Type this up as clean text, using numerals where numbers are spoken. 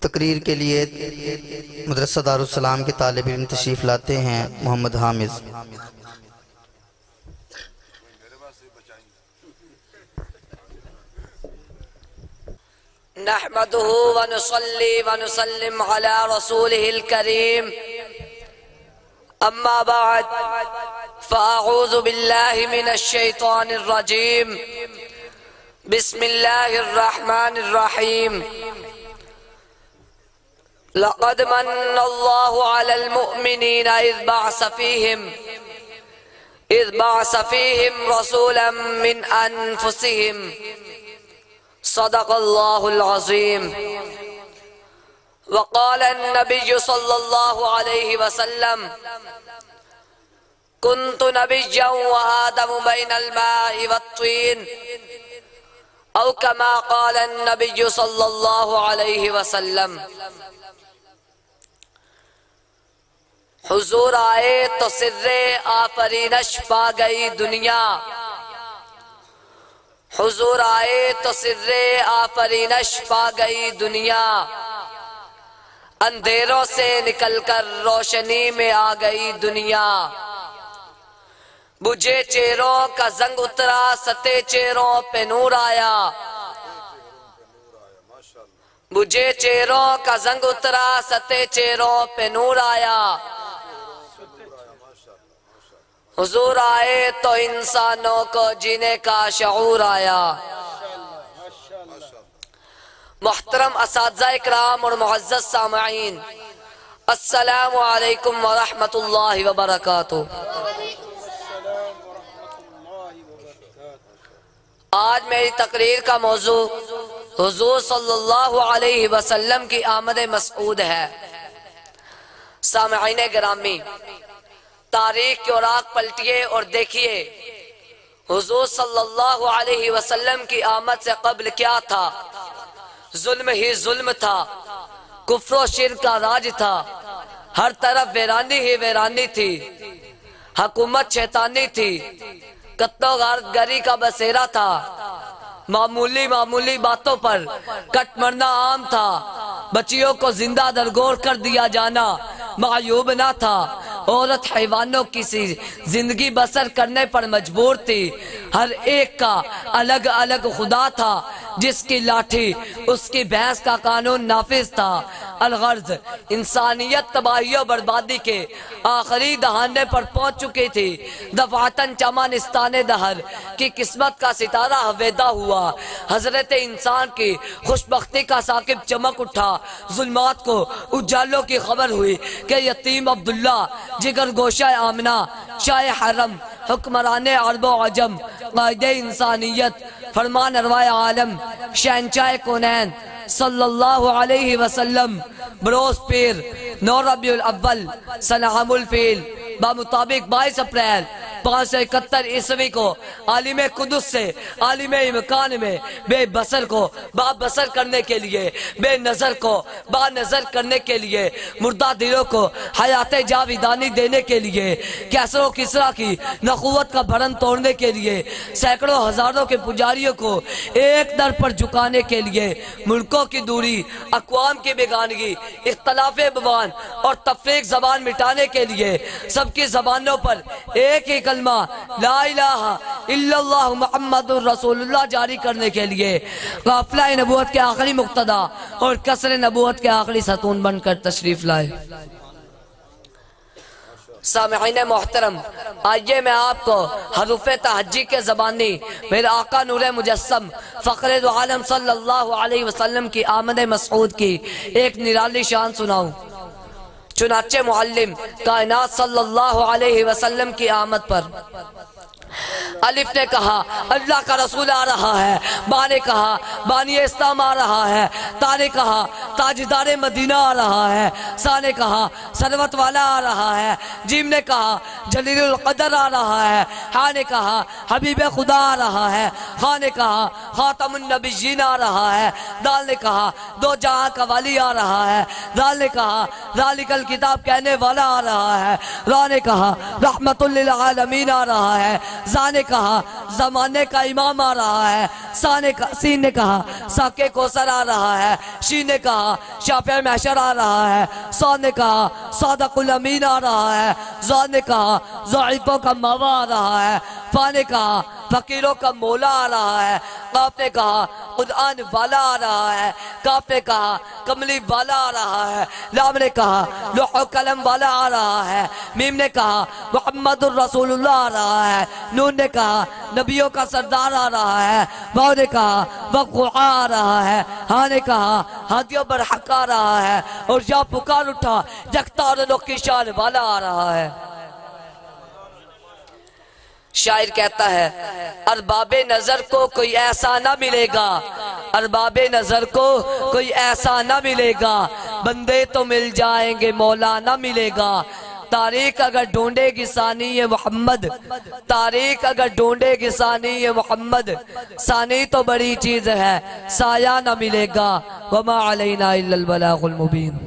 تقریر کے لیے مدرسہ دارالسلام کے طالب علم تشریف لاتے ہیں محمد حامد۔ نحمده ونصلي ونسلم على رسوله الكريم أما بعد فأعوذ بالله من الشيطان الرجيم بسم الله الرحمن الرحيم لقد من الله على المؤمنين إذ بعث فيهم رسولا من أنفسهم صدق الله العظيم وقال النبي صلى الله عليه وسلم كنت نبيا وآدم بين الماء والطين أو كما قال النبي صلى الله عليه وسلم۔ حضور آئے تو سر آفرینش پا گئی دنیا، حضور آئے تو سر آفرینش پا گئی دنیا، اندھیروں سے نکل کر روشنی میں آ گئی دنیا، بجھے چہروں کا زنگ اترا ستے چہروں پہ نور آیا، بجھے چہروں کا زنگ اترا ستے چہروں پہ نور آیا، حضور آئے تو انسانوں کو جینے کا شعور آیا۔ محترم اساتذہ اکرام اور معزز سامعین، السلام علیکم ورحمۃ اللہ وبرکاتہ۔ آج میری تقریر کا موضوع حضور صلی اللہ علیہ وسلم کی آمد مسعود ہے۔ سامعین گرامی، تاریخ کے اوراق پلٹیے اور دیکھیے حضور صلی اللہ علیہ وسلم کی آمد سے قبل کیا تھا۔ ظلم ہی ظلم تھا، کفر و شرک کا راج تھا، ہر طرف ویرانی ہی ویرانی تھی، حکومت شیطانی تھی، قتل و غارت گری کا بسیرا تھا، معمولی باتوں پر کٹ مرنا عام تھا، بچیوں کو زندہ درگور کر دیا جانا معیوب نہ تھا، عورت حیوانوں کی سی زندگی بسر کرنے پر مجبور تھی، ہر ایک کا الگ الگ خدا تھا، جس کی لاٹھی اس کی بھینس کا قانون نافذ تھا۔ الغرض انسانیت تباہی و بربادی کے آخری دہانے پر پہنچ چکی تھی۔ دفعتاً چمنستان دہر کی قسمت کا ستارہ ہویدا ہوا، حضرت انسان کی خوشبختی کا ثاقب چمک اٹھا، ظلمات کو اجالوں کی خبر ہوئی کہ یتیم عبداللہ، جگر گوشہ آمنہ، شاہ حرم، حکمران عرب و عجم، قائد انسانیت، فرمان اروائے عالم، شہنشاہ کونین صلی اللہ علیہ وسلم بروز پیر 9 ربیع الاول سنہ عام الفیل بمطابق 22 اپریل 571 عیسوی کو عالم قدس سے عالم امکان میں بے بصر کو با بصر کرنے کے لیے، بے نظر کو با نظر کرنے کے لیے، مردہ دلوں کو حیات جاویدانی دینے کے لیے، کیسر و کسرا کی نخوت کا بھرن توڑنے کے لیے، سینکڑوں ہزاروں کے پجاریوں کو ایک در پر جھکانے کے لیے، ملکوں کی دوری، اقوام کی بیگانگی، اختلاف زبان اور تفریق زبان مٹانے کے لیے، سب کی زبانوں پر ایک ہی کلمہ لا الہ الا اللہ محمد رسول اللہ جاری کرنے کے لیے قافلہ نبوت کے آخری مقتدا اور قصر نبوت کے آخری ستون بن کر تشریف لائے۔ سامعین محترم، آئیے میں آپ کو حروف تہجی کے زبانی میرے آقا نور مجسم فخر دو عالم صلی اللہ علیہ وسلم کی آمد مسعود کی ایک نرالی شان سناؤں۔ چنانچہ معلم کائنات صلی اللہ علیہ وسلم کی آمد پر الف نے کہا اللہ کا رسول آ رہا ہے، با نے کہا بانی اسلام آ رہا ہے، تا نے کہا تاجدار مدینہ آ رہا ہے، سا نے کہا ثروت والا آ رہا ہے، جیم نے کہا جلیل القدر آ رہا ہے، ہا نے کہا حبیب خدا آ رہا ہے، خا نے کہا خاتم النبیین آ رہا ہے، دال نے کہا دو جہاں کا والی آ رہا ہے، دال نے کہا ذالک الکتاب کہنے والا آ رہا ہے، را نے کہا رحمت للعالمین آ رہا ہے، زا نے کہا زمانے کا امام آ رہا ہے، سین نے کہا ساکے کوثر آ رہا ہے، شین نے کہا کہا شافع محشر آ رہا ہے، صاد نے کہا صادق الامین آ رہا ہے، زاد نے کہا ضعیفوں کا مولا آ رہا ہے، فا نے کہا فقیروں کا مولا آ رہا ہے، قاف نے کہا قرآن والا آ رہا ہے، کاف نے کہا کملی والا آ رہا ہے، لام نے کہا لوح و قلم والا آ رہا ہے، میم نے کہا محمد الرسول اللہ آ رہا ہے، نون نے کہا نبیوں کا سردار آ رہا ہے، واو نے کہا وقوعہ آ رہا ہے، ہاں نے کہا ہادیوں پر حق آ رہا ہے، اور یا پکار اٹھا جگتا رنوں کی شان والا آ رہا ہے۔ شاعر کہتا ہے ارباب نظر کو کوئی ایسا نہ ملے گا، ارباب نظر کو کوئی ایسا نہ ملے گا، بندے تو مل جائیں گے مولا نہ ملے گا، تاریخ اگر ڈھونڈے گی ثانی محمد، تاریخ اگر ڈھونڈے گی ثانی محمد، ثانی تو بڑی چیز ہے سایہ نہ ملے گا، وما علینا الا البلاغ المبین۔